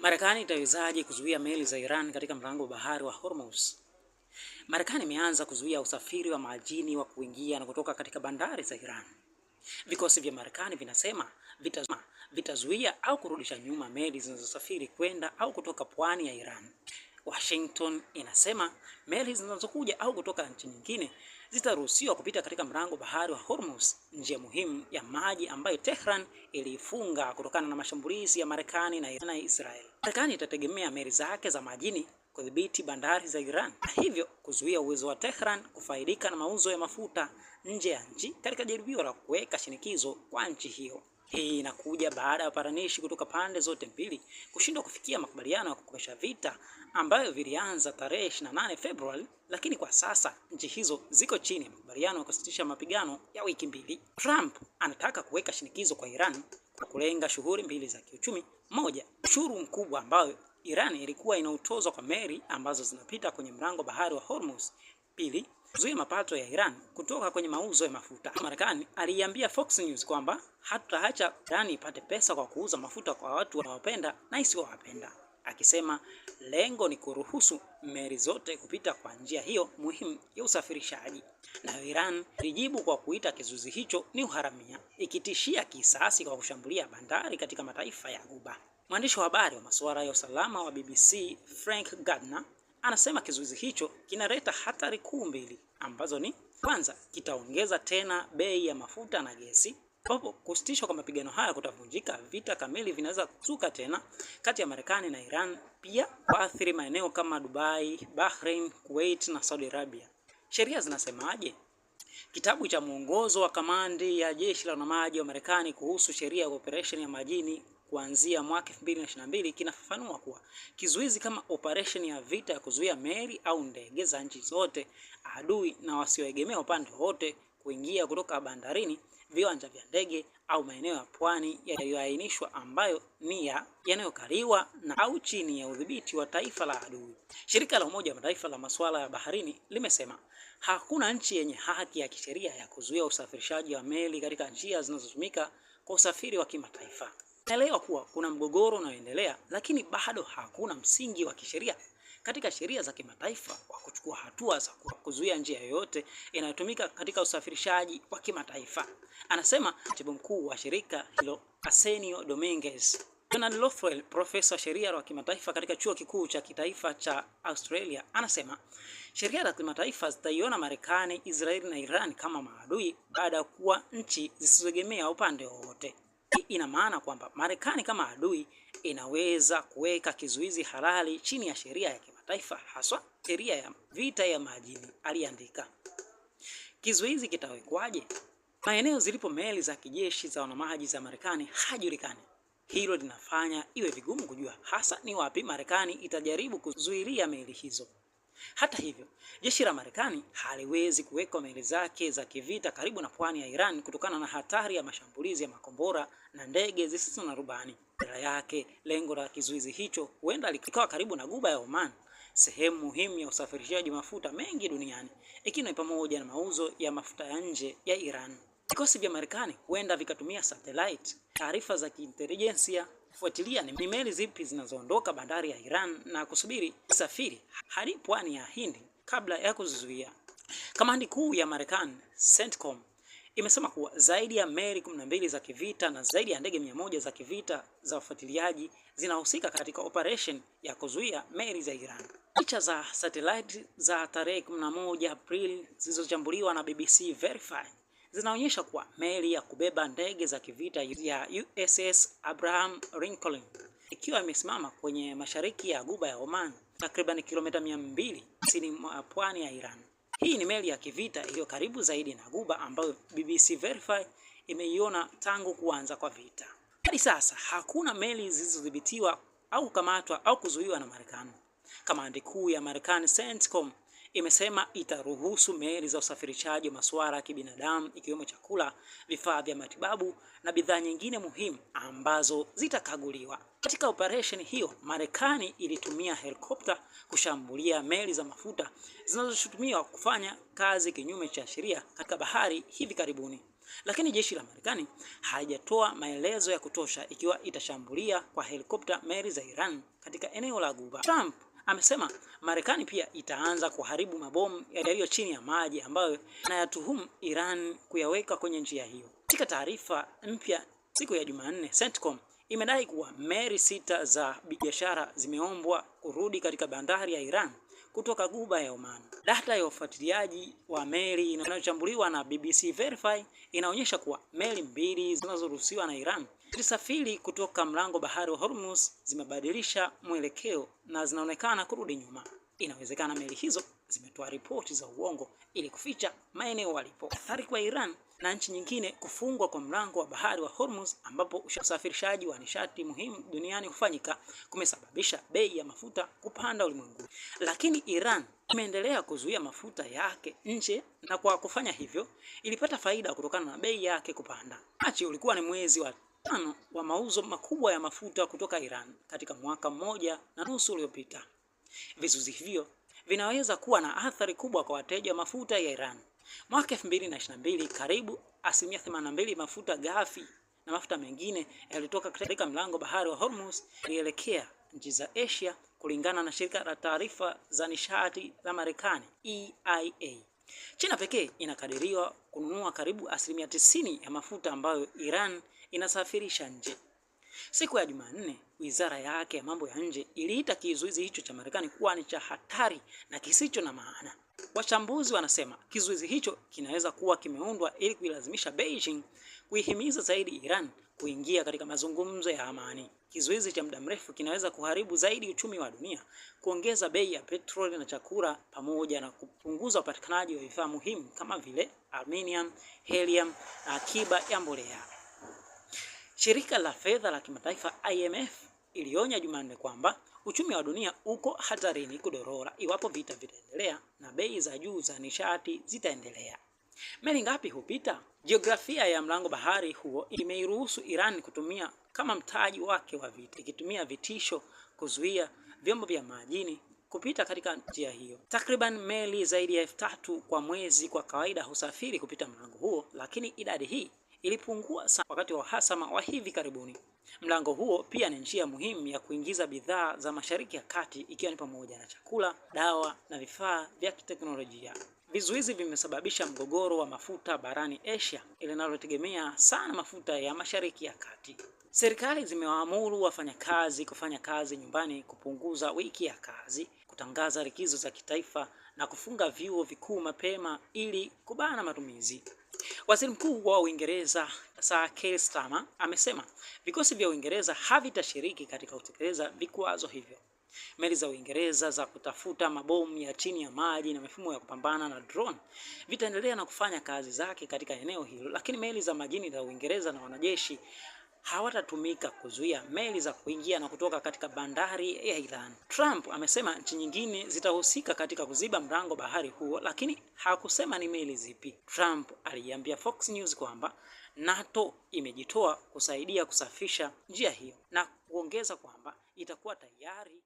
Marekani itawezaje kuzuia meli za Iran katika mlango wa bahari wa Hormuz? Marekani imeanza kuzuia usafiri wa majini wa kuingia na kutoka katika bandari za Iran. Vikosi vya Marekani vinasema vitazuia au kurudisha nyuma meli zinazosafiri kwenda au kutoka pwani ya Iran. Washington inasema meli zinazokuja au kutoka nchi nyingine zitaruhusiwa kupita katika mlango bahari wa Hormuz, njia muhimu ya maji ambayo Tehran iliifunga kutokana na mashambulizi ya Marekani na Israel. Marekani itategemea meli zake za majini kudhibiti bandari za Iran, na hivyo kuzuia uwezo wa Tehran kufaidika na mauzo ya mafuta nje ya nchi katika jaribio la kuweka shinikizo kwa nchi hiyo. Hii inakuja baada ya wapatanishi kutoka pande zote mbili kushindwa kufikia makubaliano ya kukomesha vita ambayo vilianza tarehe 28 Februari, lakini kwa sasa nchi hizo ziko chini ya makubaliano ya kusitisha mapigano ya wiki mbili. Trump anataka kuweka shinikizo kwa Iran kwa kulenga shughuli mbili za kiuchumi. Moja, ushuru mkubwa ambayo Iran ilikuwa inautozwa kwa meli ambazo zinapita kwenye mlango bahari wa Hormuz. Pili, kuzuia mapato ya Iran kutoka kwenye mauzo ya mafuta. Marekani aliiambia Fox News kwamba hatutaacha Iran ipate pesa kwa kuuza mafuta kwa watu wanaopenda na isiowapenda, akisema lengo ni kuruhusu meli zote kupita kwa njia hiyo muhimu ya usafirishaji. Na Iran ilijibu kwa kuita kizuizi hicho ni uharamia, ikitishia kisasi kwa kushambulia bandari katika mataifa ya Ghuba. Mwandishi wa habari wa masuala ya usalama wa BBC Frank Gardner anasema kizuizi hicho kinaleta hatari kuu mbili ambazo ni kwanza, kitaongeza tena bei ya mafuta na gesi, ambapo kusitishwa kwa mapigano haya kutavunjika, vita kamili vinaweza kuzuka tena kati ya Marekani na Iran, pia kuathiri maeneo kama Dubai, Bahrain, Kuwait na Saudi Arabia. Sheria zinasemaje? Kitabu cha mwongozo wa kamandi ya jeshi la wanamaji wa Marekani kuhusu sheria ya operation ya majini kuanzia mwaka 2022 kinafafanua kuwa kizuizi kama operation ya vita ya kuzuia meli au ndege za nchi zote adui na wasioegemea upande wote kuingia kutoka bandarini, viwanja vya ndege au maeneo ya pwani yaliyoainishwa ambayo ni yanayokaliwa na au chini ya udhibiti wa taifa la adui. Shirika la Umoja wa Mataifa la masuala ya baharini limesema hakuna nchi yenye haki ya kisheria ya kuzuia usafirishaji wa meli katika njia zinazotumika kwa usafiri wa kimataifa. Naelewa kuwa kuna mgogoro unaoendelea, lakini bado hakuna msingi wa kisheria katika sheria za kimataifa wa kuchukua hatua za kuzuia njia yoyote inayotumika katika usafirishaji wa kimataifa, anasema katibu mkuu wa shirika hilo Arsenio Dominguez. Donald Lothwell, profesa sheria wa kimataifa katika chuo kikuu cha kitaifa cha Australia, anasema sheria za kimataifa zitaiona Marekani, Israeli na Iran kama maadui baada ya kuwa nchi zisizoegemea upande wowote. Hii ina maana kwamba Marekani kama adui inaweza kuweka kizuizi halali chini ya sheria ya kimataifa, haswa sheria ya vita ya majini, aliandika. Kizuizi kitawekwaje? Maeneo zilipo meli za kijeshi za wanamaji za Marekani hajulikani. Hilo linafanya iwe vigumu kujua hasa ni wapi Marekani itajaribu kuzuilia meli hizo. Hata hivyo, jeshi la Marekani haliwezi kuweka meli zake za kivita karibu na pwani ya Iran kutokana na hatari ya mashambulizi ya makombora na ndege zisizo na rubani. Badala yake, lengo la kizuizi hicho huenda likawa karibu na Ghuba ya Oman, sehemu muhimu ya usafirishaji mafuta mengi duniani, ikiwa ni pamoja na mauzo ya mafuta ya nje ya Iran. Vikosi vya Marekani huenda vikatumia satellite, taarifa za kiintelijensia kufuatilia ni meli zipi zinazoondoka bandari ya Iran na kusubiri safiri hadi pwani ya Hindi kabla ya kuzuia. Kamandi kuu ya Marekani, CENTCOM, imesema kuwa zaidi ya meli 12 za kivita na zaidi ya ndege 100 za kivita za ufuatiliaji zinahusika katika operation ya kuzuia meli za Iran. Picha za satellite za tarehe 11 Aprili zilizochambuliwa na BBC Verify zinaonyesha kuwa meli ya kubeba ndege za kivita ya USS Abraham Lincoln ikiwa imesimama kwenye mashariki ya Ghuba ya Oman, takriban kilomita 200 kusini mwa pwani ya Iran. Hii ni meli ya kivita iliyo karibu zaidi na Ghuba ambayo BBC Verify imeiona tangu kuanza kwa vita. Hadi sasa hakuna meli zilizodhibitiwa au kukamatwa au kuzuiwa na Marekani. Kamandi kuu ya Marekani, CENTCOM, imesema itaruhusu meli za usafirishaji wa masuala ya kibinadamu ikiwemo chakula, vifaa vya matibabu na bidhaa nyingine muhimu ambazo zitakaguliwa. Katika operation hiyo, Marekani ilitumia helikopta kushambulia meli za mafuta zinazoshutumiwa kufanya kazi kinyume cha sheria katika bahari hivi karibuni. lakini jeshi la Marekani halijatoa maelezo ya kutosha ikiwa itashambulia kwa helikopta meli za Iran katika eneo la Ghuba. Trump amesema Marekani pia itaanza kuharibu mabomu yaliyo chini ya maji ambayo anayatuhumu Iran kuyaweka kwenye njia hiyo. Katika taarifa mpya siku ya Jumanne, CENTCOM imedai kuwa meli 6 za biashara zimeombwa kurudi katika bandari ya Iran kutoka Ghuba ya Oman. Data ya ufuatiliaji wa meli inayochambuliwa na BBC Verify inaonyesha kuwa meli 2 zinazoruhusiwa na Iran zilisafiri kutoka mlango bahari wa Hormuz zimebadilisha mwelekeo na zinaonekana kurudi nyuma. Inawezekana meli hizo zimetoa ripoti za uongo ili kuficha maeneo walipo. Athari kwa Iran na nchi nyingine kufungwa kwa mlango wa bahari wa Hormuz, ambapo usafirishaji wa nishati muhimu duniani hufanyika, kumesababisha bei ya mafuta kupanda ulimwenguni. Lakini Iran imeendelea kuzuia mafuta yake nje, na kwa kufanya hivyo ilipata faida kutokana na bei yake kupanda. Machi ulikuwa ni mwezi wa 5 wa mauzo makubwa ya mafuta kutoka Iran katika mwaka 1.5 uliopita. Vizuizi hivyo vinaweza kuwa na athari kubwa kwa wateja wa mafuta ya Iran. Mwaka 2022 karibu 82% mafuta ghafi na mafuta mengine yalitoka katika mlango bahari wa Hormuz yalielekea nchi za Asia, kulingana na shirika la taarifa za nishati la Marekani EIA. China pekee inakadiriwa kununua karibu 90% ya mafuta ambayo Iran inasafirisha nje. Siku ya Jumanne, wizara yake ya mambo ya nje iliita kizuizi hicho cha Marekani kuwa ni cha hatari na kisicho na maana. Wachambuzi wanasema kizuizi hicho kinaweza kuwa kimeundwa ili kuilazimisha Beijing kuihimiza zaidi Iran kuingia katika mazungumzo ya amani. Kizuizi cha muda mrefu kinaweza kuharibu zaidi uchumi wa dunia, kuongeza bei ya petroli na chakula, pamoja na kupunguza upatikanaji wa vifaa muhimu kama vile aluminium, helium na akiba ya mbolea. Shirika la fedha la kimataifa IMF ilionya Jumanne kwamba uchumi wa dunia uko hatarini kudorora iwapo vita vitaendelea na bei za juu za nishati zitaendelea. Meli ngapi hupita? Jiografia ya mlango bahari huo imeiruhusu Iran kutumia kama mtaji wake wa vita, ikitumia vitisho kuzuia vyombo vya majini kupita katika njia hiyo. Takriban meli zaidi ya 3,000 kwa mwezi kwa kawaida husafiri kupita mlango huo, lakini idadi hii ilipungua sana wakati wa uhasama wa hivi karibuni. Mlango huo pia ni njia muhimu ya kuingiza bidhaa za Mashariki ya Kati, ikiwa ni pamoja na chakula, dawa na vifaa vya kiteknolojia. Vizuizi vimesababisha mgogoro wa mafuta barani Asia, linalotegemea sana mafuta ya Mashariki ya Kati. Serikali zimewaamuru wafanyakazi kufanya kazi nyumbani, kupunguza wiki ya kazi, kutangaza likizo za kitaifa na kufunga vyuo vikuu mapema ili kubana matumizi. Waziri Mkuu wa Uingereza Sir Keir Starmer amesema vikosi vya Uingereza havitashiriki katika kutekeleza vikwazo hivyo. Meli za Uingereza za kutafuta mabomu ya chini ya maji na mifumo ya kupambana na drone vitaendelea na kufanya kazi zake katika eneo hilo, lakini meli za majini za Uingereza na wanajeshi hawatatumika kuzuia meli za kuingia na kutoka katika bandari ya Iran. Trump amesema nchi nyingine zitahusika katika kuziba mlango bahari huo, lakini hakusema ni meli zipi. Trump aliambia Fox News kwamba NATO imejitoa kusaidia kusafisha njia hiyo na kuongeza kwamba itakuwa tayari